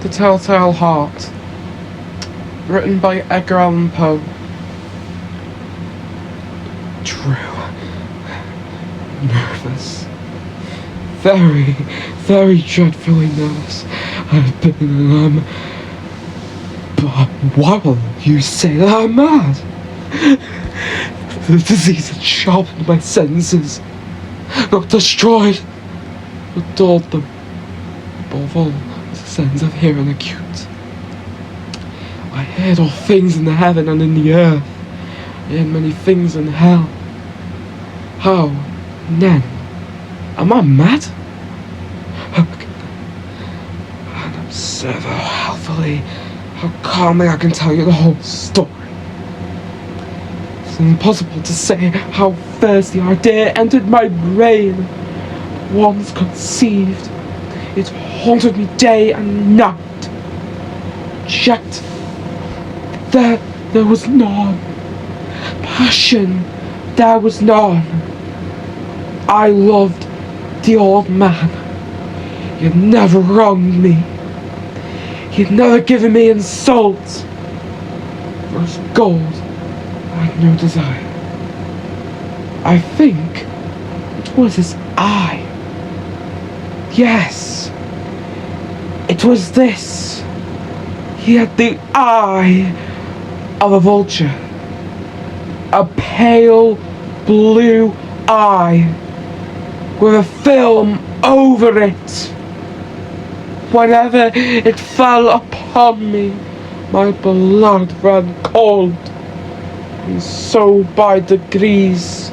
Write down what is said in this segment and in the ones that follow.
The Telltale Heart, written by Edgar Allan Poe. True. Nervous. Very, very dreadfully nervous. I've been and but why will you say that I'm mad? The disease had sharpened my senses, not destroyed, but dulled them. Above all, was the sense of hearing acute. I heard all things in the heaven and in the earth. I heard many things in hell. How, then, am I mad? And observe how healthily, how calmly I can tell you the whole story. It's impossible to say how first the idea entered my brain. Once conceived, it haunted me day and night. Yet there was none. Passion, there was none. I loved the old man. He had never wronged me. He had never given me insults. For his gold, I had no desire. I think it was his eye. Yes, it was this. He had the eye of a vulture. A pale blue eye with a film over it. Whenever it fell upon me, my blood ran cold, and so by degrees,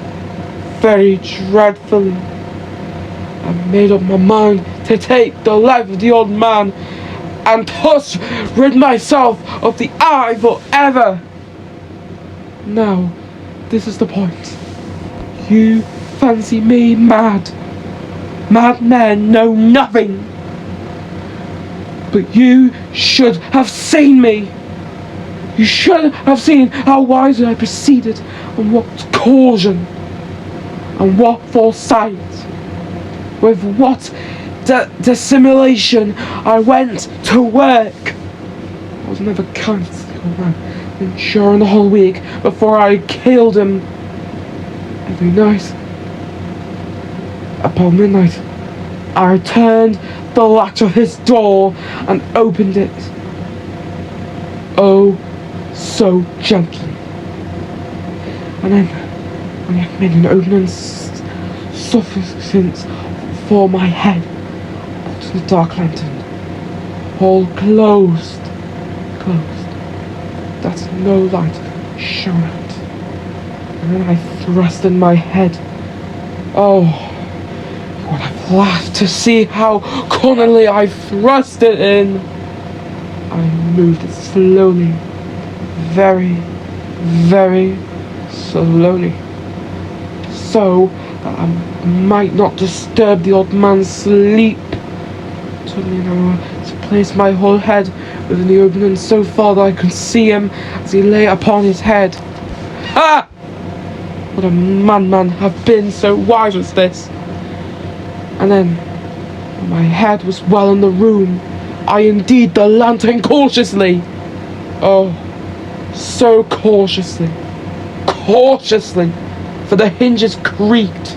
very dreadfully, I made up my mind to take the life of the old man, and thus rid myself of the eye forever. Now, this is the point. You fancy me mad. Madmen know nothing. But you should have seen me. You should have seen how wisely I proceeded, and what caution, and what foresight, with what dissimulation I went to work. I was never kind to the old man, and during the whole week before I killed him. Every night, upon midnight, I turned the latch of his door and opened it. Oh, so gently. And then, when I had made an opening sufficient for my head, I put the dark lantern, all closed, that no light shone out. And then I thrust in my head. Oh, you would have laughed to see how cunningly I thrust it in. I moved it slowly, very, very slowly, so that I might not disturb the old man's sleep. It took me an hour to place my whole head within the opening so far that I could see him as he lay upon his head. Ah! Would a madman have been so wise as this? And then, when my head was well in the room, I undid the lantern cautiously. Oh, so cautiously, for the hinges creaked.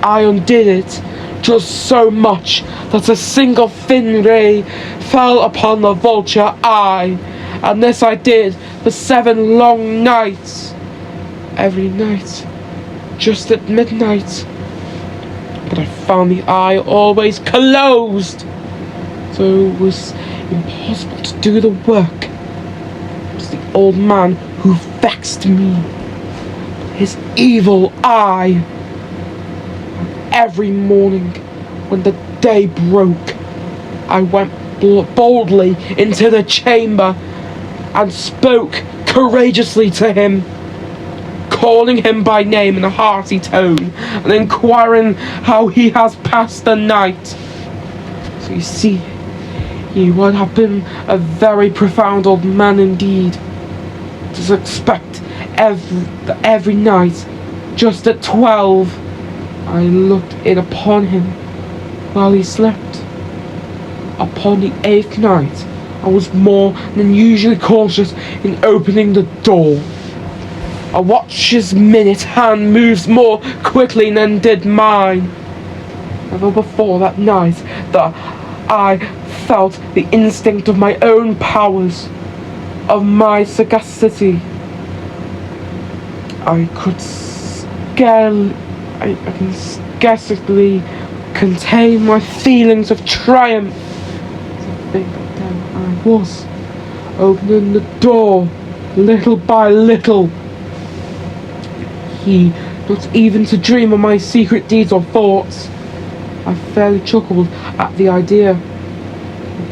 I undid it just so much that a single thin ray fell upon the vulture eye, and this I did for 7 long nights. Every night, just at midnight. But I found the eye always closed, so it was impossible to do the work. It was the old man who vexed me. His evil eye. And every morning, when the day broke, I went boldly into the chamber and spoke courageously to him, calling him by name in a hearty tone, and inquiring how he has passed the night. So you see, he would have been a very profound old man indeed, to expect every night, just at 12, I looked in upon him while he slept. Upon the 8th night, I was more than usually cautious in opening the door. A watch's minute hand moves more quickly than did mine. Never before that night that I felt the instinct of my own powers, of my sagacity. I can scarcely contain my feelings of triumph. To think that then I was opening the door little by little. He not even to dream of my secret deeds or thoughts. I fairly chuckled at the idea.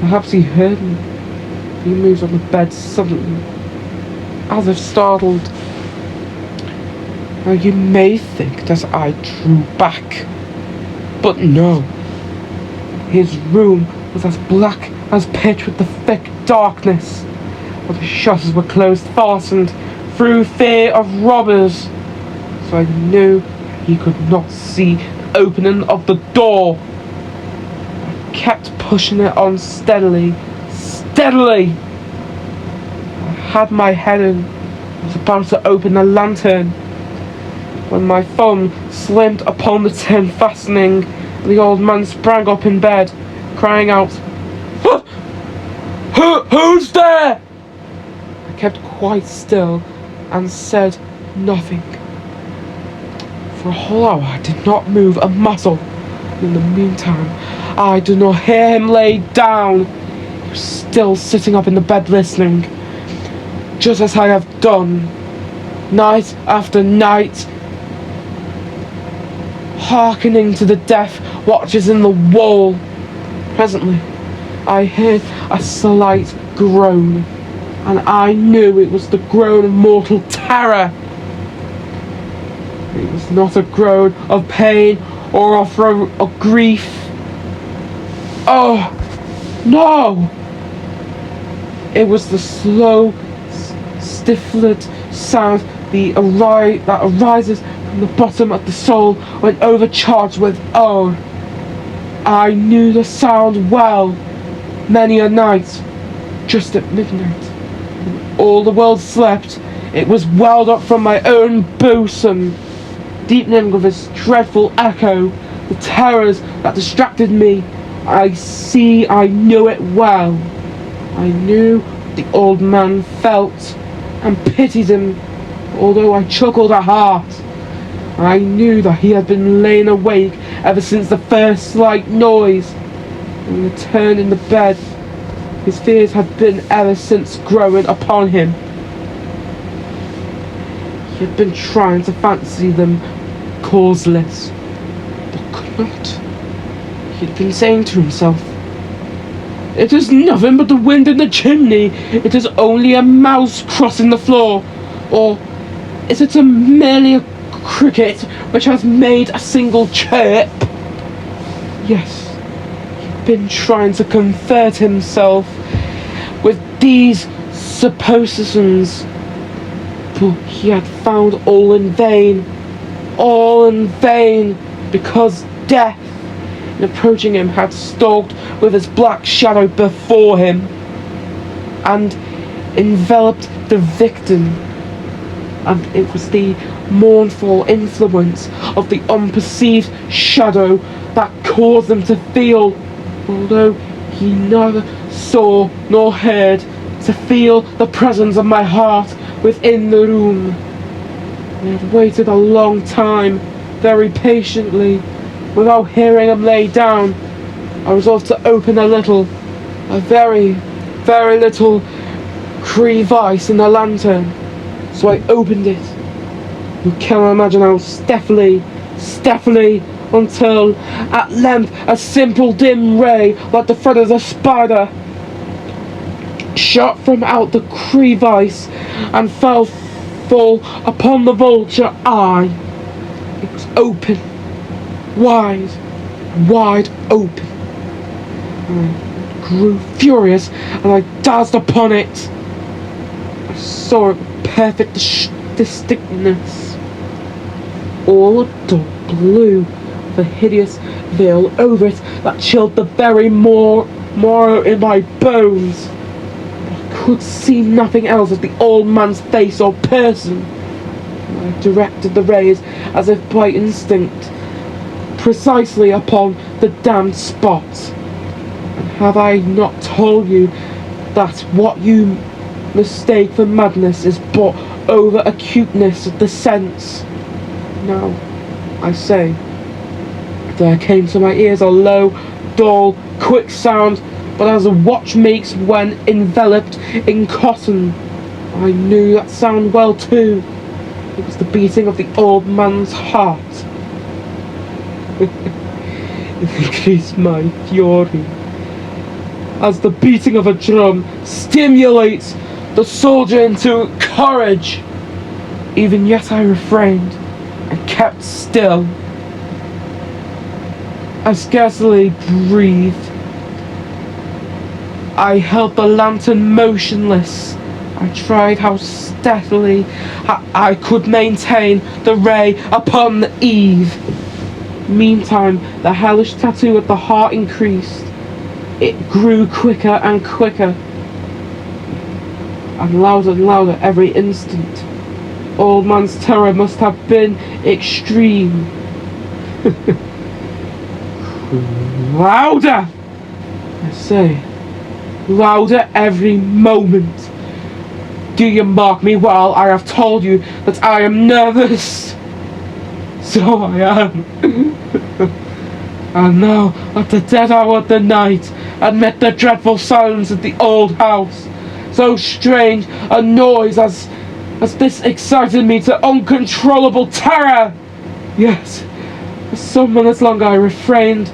Perhaps he heard me. He moved on the bed suddenly, as if startled. Now you may think that I drew back, but no. His room was as black as pitch with the thick darkness, but the shutters were closed, fastened through fear of robbers. So I knew he could not see the opening of the door. I kept pushing it on steadily. I had my head in. I was about to open the lantern when my thumb slipped upon the tin fastening, and the old man sprang up in bed, crying out, Who's there? I kept quite still and said nothing. For a whole hour I did not move a muscle. In the meantime, I did not hear him lay down. He was still sitting up in the bed listening, just as I have done, night after night, hearkening to the death watches in the wall. Presently, I heard a slight groan, and I knew it was the groan of mortal terror. It was not a groan of pain or of grief. Oh, no! It was the slow, stifled sound that arises from the bottom of the soul when overcharged with awe. I knew the sound well. Many a night, just at midnight, when all the world slept, it was welled up from my own bosom, deepening with its dreadful echo the terrors that distracted me. I knew it well. I knew the old man felt, and pitied him, although I chuckled at heart. I knew that he had been laying awake ever since the first slight noise. When he turned in the bed, his fears had been ever since growing upon him. He had been trying to fancy them causeless, but could not. He had been saying to himself, "It is nothing but the wind in the chimney. It is only a mouse crossing the floor. Or is it merely a cricket which has made a single chirp?" Yes, he'd been trying to comfort himself with these suppositions, but he had found all in vain, because death, in approaching him, had stalked with his black shadow before him, and enveloped the victim, and it was the mournful influence of the unperceived shadow that caused them to feel, although he neither saw nor heard, to feel the presence of my heart within the room. I had waited a long time, very patiently, without hearing him lay down. I resolved to open a very, very little crevice in the lantern. So I opened it. You cannot imagine how stealthily, until at length a simple dim ray, like the thread of a spider, shot from out the crevice and fell full upon the vulture eye. It was open, wide open. I grew furious and I danced upon it. I saw it with perfect distinctness. All dark blue, with a hideous veil over it that chilled the very marrow in my bones. I could see nothing else of the old man's face or person. I directed the rays, as if by instinct, precisely upon the damned spot. And have I not told you that what you mistake for madness is but over acuteness of the sense? Now, I say, there came to my ears a low, dull, quick sound, but as a watch makes when enveloped in cotton. I knew that sound well too. It was the beating of the old man's heart. It increased my fury, as the beating of a drum stimulates the soldier into courage. Even yet I refrained and kept still. I scarcely breathed. I held the lantern motionless. I tried how steadily I could maintain the ray upon the eve. Meantime, the hellish tattoo at the heart increased. It grew quicker and quicker, and louder every instant. Old man's terror must have been extreme. Louder! I say, louder every moment. Do you mark me well? I have told you that I am nervous. So I am. And now, at the dead hour of the night, amid the dreadful silence of the old house, so strange a noise as this excited me to uncontrollable terror. Yes, for some minutes longer I refrained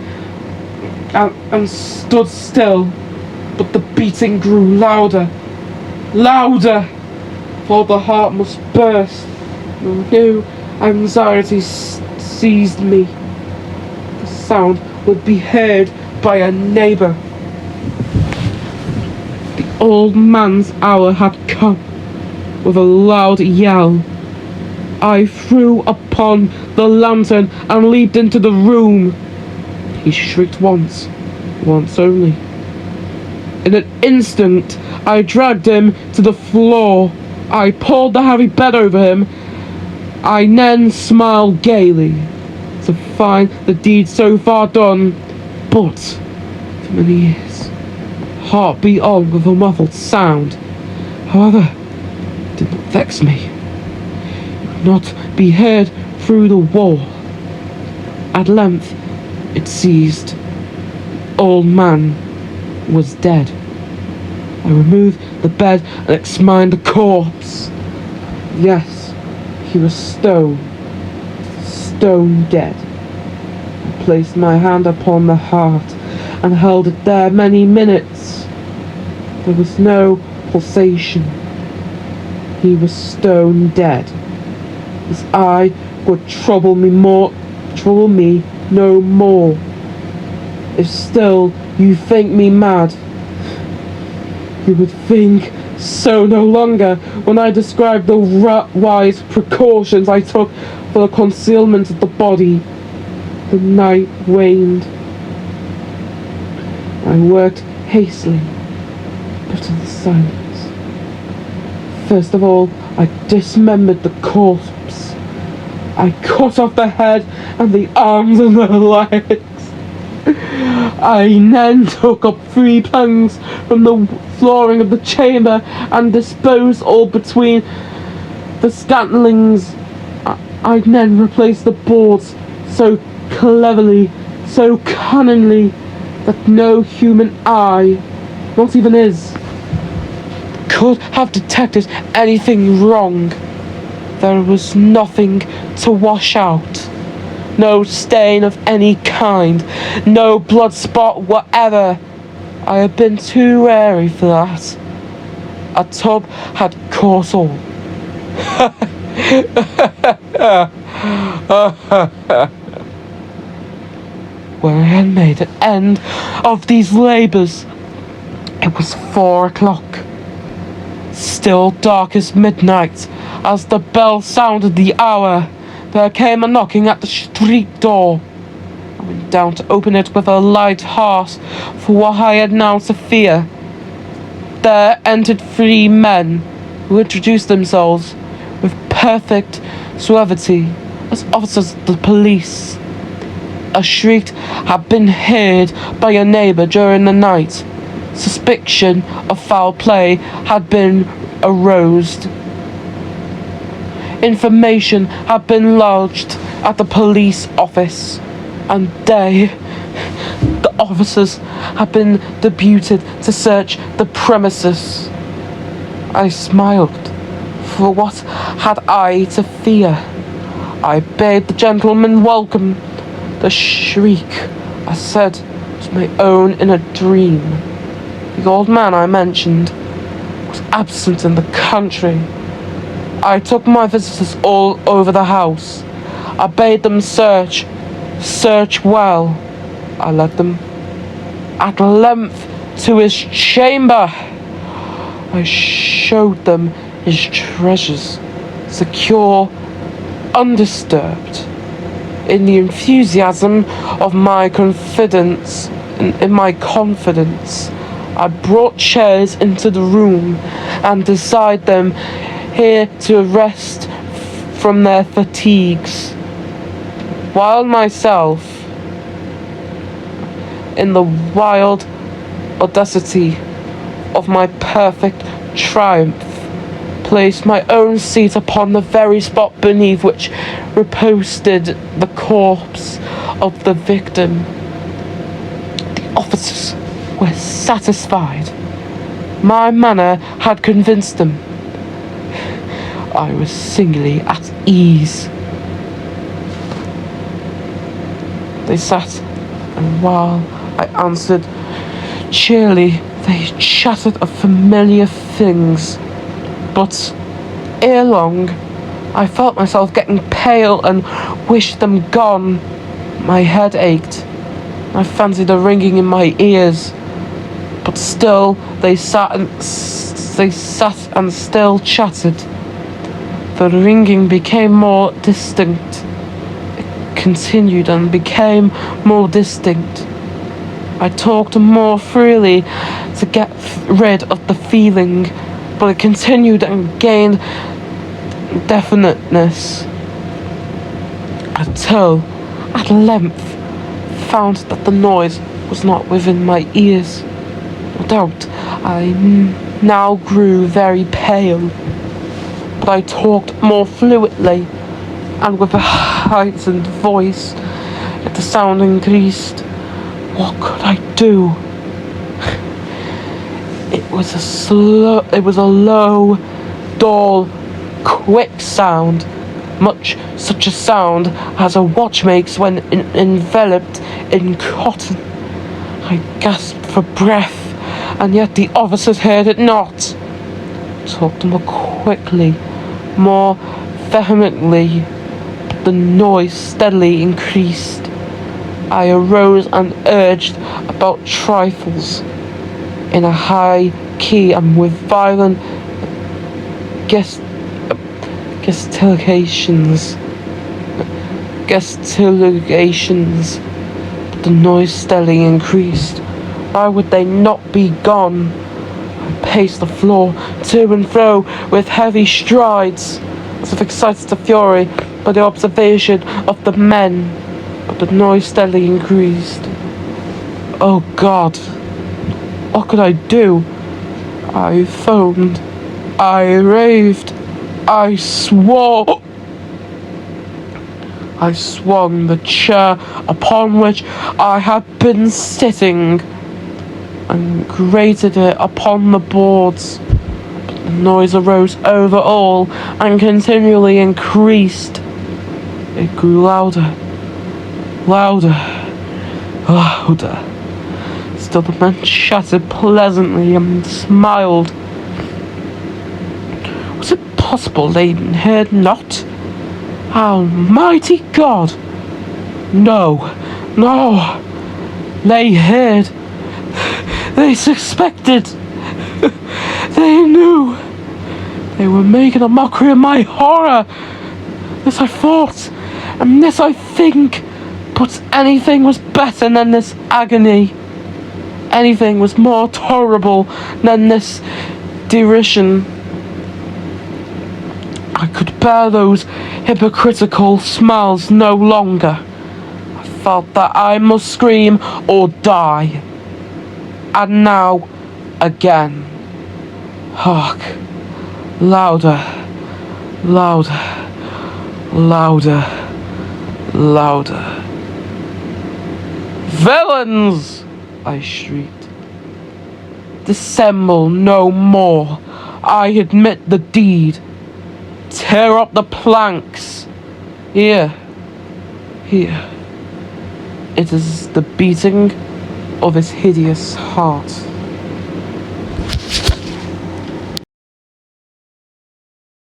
and stood still, but the beating grew louder, for the heart must burst. A new anxiety seized me. The sound would be heard by a neighbour. The old man's hour had come. With a loud yell, I threw upon the lantern and leaped into the room. He shrieked once only. In an instant, I dragged him to the floor. I pulled the heavy bed over him. I then smiled gaily to find the deed so far done. But, for many years, heart beat on with a muffled sound. However, it did not vex me. It could not be heard through the wall. At length, it ceased. The old man was dead. I removed the bed and examined the corpse. Yes, he was stone dead. I placed my hand upon the heart and held it there many minutes. There was no pulsation. He was stone dead. His eye would trouble me no more. If still you think me mad, you would think so no longer when I described the wise precautions I took for the concealment of the body. The night waned. I worked hastily, but in silence. First of all, I dismembered the corpse. I cut off the head and the arms and the legs. I then took up 3 planks from the flooring of the chamber and disposed all between the scantlings. I then replaced the boards so cleverly, so cunningly, that no human eye, not even his, could have detected anything wrong. There was nothing to wash out. No stain of any kind, no blood spot whatever. I had been too wary for that. A tub had caught all. When I had made an end of these labours, it was 4 o'clock. Still dark as midnight. As the bell sounded the hour, there came a knocking at the street door. I went down to open it with a light heart for what I had now to fear. There entered 3 men who introduced themselves with perfect suavity as officers of the police. A shriek had been heard by a neighbour during the night. Suspicion of foul play had been aroused. Information had been lodged at the police office, and the officers had been deputed to search the premises. I smiled, for what had I to fear? I bade the gentleman welcome. The shriek, I said, was my own in a dream. The old man I mentioned was absent in the country. I took my visitors all over the house. I bade them search well. I led them at length to his chamber. I showed them his treasures, secure, undisturbed. In the enthusiasm of my confidence, I brought chairs into the room and desired them here to rest from their fatigues, while myself, in the wild audacity of my perfect triumph, placed my own seat upon the very spot beneath which reposed the corpse of the victim. The officers were satisfied. My manner had convinced them. I was singularly at ease. They sat, and while I answered cheerily, they chatted of familiar things. But ere long, I felt myself getting pale and wished them gone. My head ached. I fancied a ringing in my ears. But still, they sat and still chatted. The ringing became more distinct. It continued and became more distinct. I talked more freely to get rid of the feeling, but it continued and gained definiteness until at length found that the noise was not within my ears. No doubt I now grew very pale, but I talked more fluently and with a heightened voice. Yet the sound increased. What could I do? It was a low, dull, quick sound, much such a sound as a watch makes when enveloped in cotton. I gasped for breath, and yet the officers heard it not. Talked more quickly, more vehemently, but the noise steadily increased. I arose and urged about trifles in a high key and with violent gesticulations. But the noise steadily increased. Why would they not be gone? I paced the floor to and fro with heavy strides, as if excited to fury by the observation of the men, but the noise steadily increased. Oh God! What could I do? I foamed. I raved. I swore. I swung the chair upon which I had been sitting and grated it upon the boards. But the noise arose over all and continually increased. It grew louder, louder, louder. Still the men chatted pleasantly and smiled. Was it possible they heard not? Almighty God! No, no! They heard. They suspected. They knew. They were making a mockery of my horror. This I thought, and this I think. But anything was better than this agony. Anything was more tolerable than this derision. I could bear those hypocritical smiles no longer. I felt that I must scream or die. And now, again. Hark. Louder. Louder. Louder. Louder. Villains! I shrieked. Dissemble no more. I admit the deed. Tear up the planks. Here. Here. It is the beating of his hideous heart.